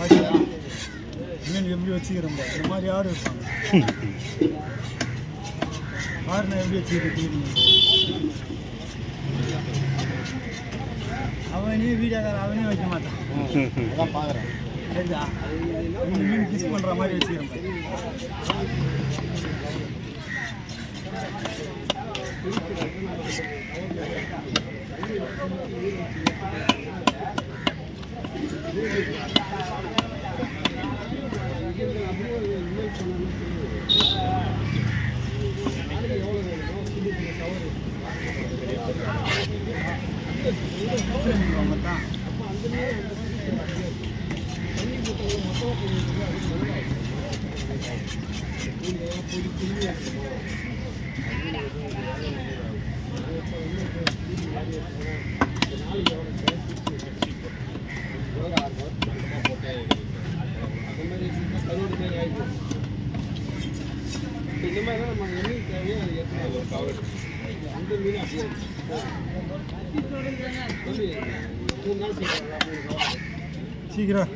பாத்தியா மீன் எப்படி வச்சுக்கிறோம் இந்த மாதிரி யார் இருப்பாங்க யாருன்னா எப்படி வச்சுக்கிறேன் அவனே வீடியோக்கார அவனே வைக்க மாட்டான் அதான் பார்க்குறேன் சரிதா இந்த மீன் கிஸ் பண்ணுற மாதிரி வச்சுக்கிறோம் சீக்கிரம்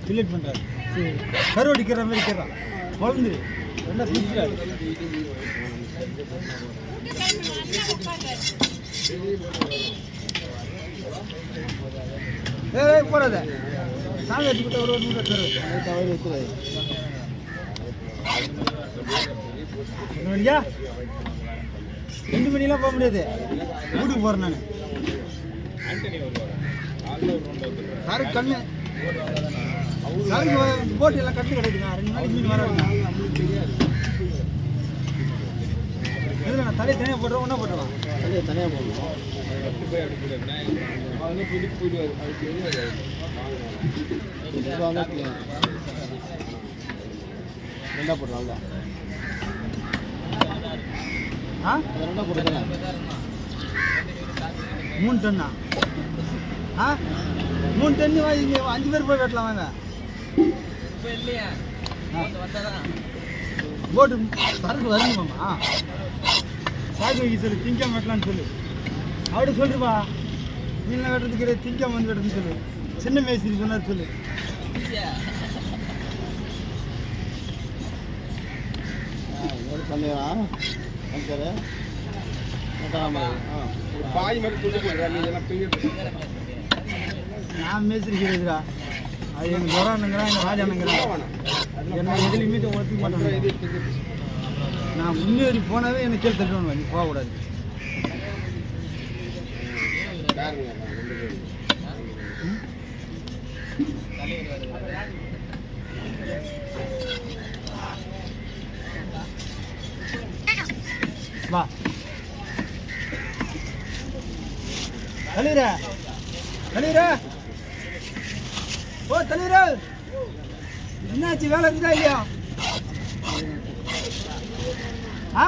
ஃபில்லட் பண்ணுறாரு சரி கருவடிக்கிற மாதிரி இருக்கிறான் குழந்தை என்ன பிடிக்கிறாரு போடாத சாமி வச்சுக்கிட்ட ஒரு தவறு வைக்கிறாரு ஐயா 2 மணிலாம் போக முடியாது வீட்டுக்கு போகிறேன் நான் சாருக்கு கண்ணு சாருக்கு போட்டு எல்லாம் கட்டு கிடைக்குங்க 2 நாளைக்கு மீன் வர இதில் நான் தலையை தனியாக போட்டுருவேன் ஒன்றா போட்டுருவேன் தலையை தனியாக போடுவோம் ரெண்டா போடுறோம் ஆ ரெண்டா போட்டுருக்கேன் 3 டன்னா ஆ 3 டன்னு இங்கே 5 பேர் போய் வெட்டலாம் வாங்க போட்டு சரக்கு வரணுமாம்மா சாக்கு வைக்க சொல்லு திங்காம வெட்டலான்னு சொல்லு அப்படி சொல்லுப்பா மீன்லாம் வெட்டுறதுக்கு திங்காம வந்து வெட்டுறதுன்னு சொல்லு சின்ன மேஸ்திரி சொன்னார் சொல்லு நான் மேஸ்திரி கிடையாதுடா அது எங்கள் துரானுங்கிறான் எங்கள் ராஜானுங்கிறான் என்ன எதுலையுமே ஒத்துக்க மாட்டேன் நான் முன்னேறி போனாவே எனக்கு கீழே தட்டுவானுவா நீ போகக்கூடாது வா தலைவர தலைவர ஓ தலைவர என்னாச்சு வேலை இருக்குதா இல்லையா ஆ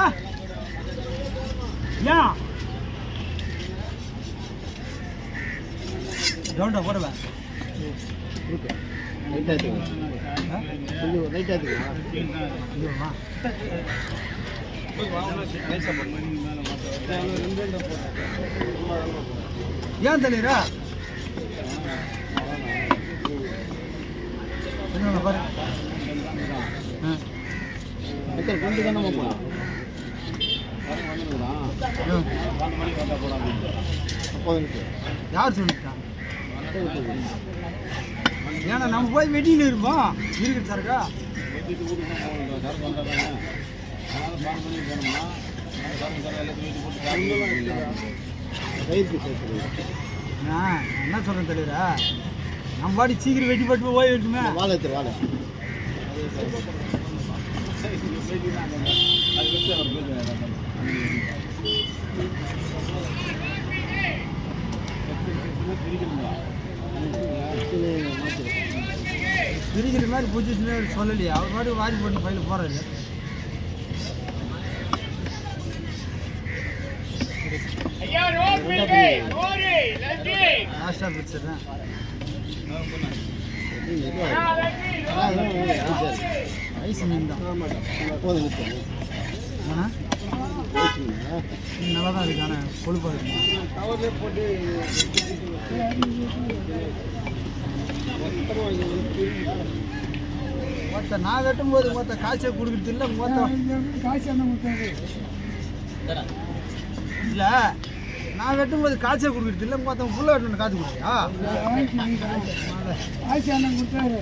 ஏன் ரவுண்டா போடுவேன் ஏன் தலைவரா பாரு கொண்டு தானே போகலாம் யார் சொல்லிட்டான் ஏன்னா நம்ம போய் வெட்டின்னு இருப்போம் இருக்குது சாருக்கா என்ன சொல்றேன் தலைவரா நம்ம பாடி சீக்கிரம் வெட்டி போட்டு போய் வெட்டுமே வாழை வாழை பிரிக்கிற மாதிரி பொசிஷன் சொல்லலையே அவர் மாதிரி வாரி போட்டு பையில போறாரு லாஸ்ட்டாக பிடிச்சிடுறேன். ஐஸ் மீன் தான். நல்லா தான் இருக்கு, ஆனால் கொழுப்பாக இருக்கு. மொத்த நான் வெட்டும்போது மொத்த காய்ச்ச கொடுக்குறது இல்லை, மொத்தம் காய்ச்சல் இல்லை. நான் வெட்டும்போது காய்ச்ச கொடுக்குறது இல்லை, மொத்தம் ஃபுல்லாக வெட்டணும். காய்ச்சி கொடுத்தியா? காய்ச்சல் கொடுத்தாரு.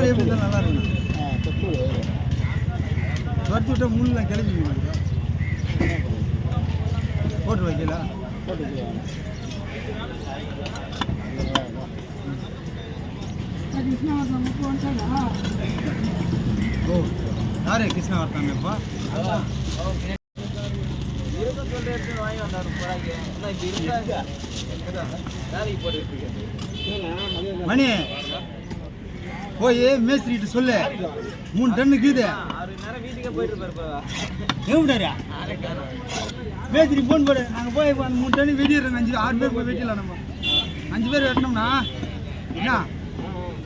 எப்படி தான் நல்லா இருக்கு. வறுத்து விட்டால் முள்ளெலாம் கிளம்பி போட்டு வைக்கல. ஓ யாரு கிருஷ்ணவர்த்தனப்பா? மணி போய் மேஸ்திரிட்டு சொல்லு, 3 டன்னுக்கு இது எவ்வளோடா மேஸ்திரி ஃபோன் போடு. நாங்கள் போய் அந்த 3 டன்னு வெட்டிடுறோம். 5-6 பேர் போய் வெட்டிடலாம். நம்ம 5 பேர் வெட்டினோம்னா என்ன,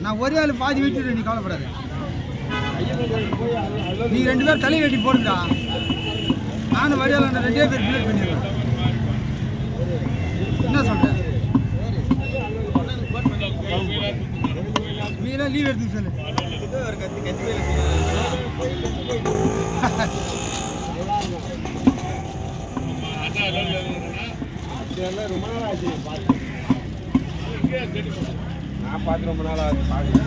நான் ஒரே ஆள் பாதி வெட்டிடுறேன். நீ கவலைப்படாது. நீ 2 பேர் தலை வெட்டி போடுங்கடா. நானும் வடியால் 2 பேர் பிளேட் பண்ணிடுறேன். என்ன சொல்கிறேன்? நீலாம் லீவ் எடுத்துக்க சொல்லு. ரொம்ப நாள் ஆச்சு நான் பார்த்து. ரொம்ப நாள் ஆச்சு பார்க்க.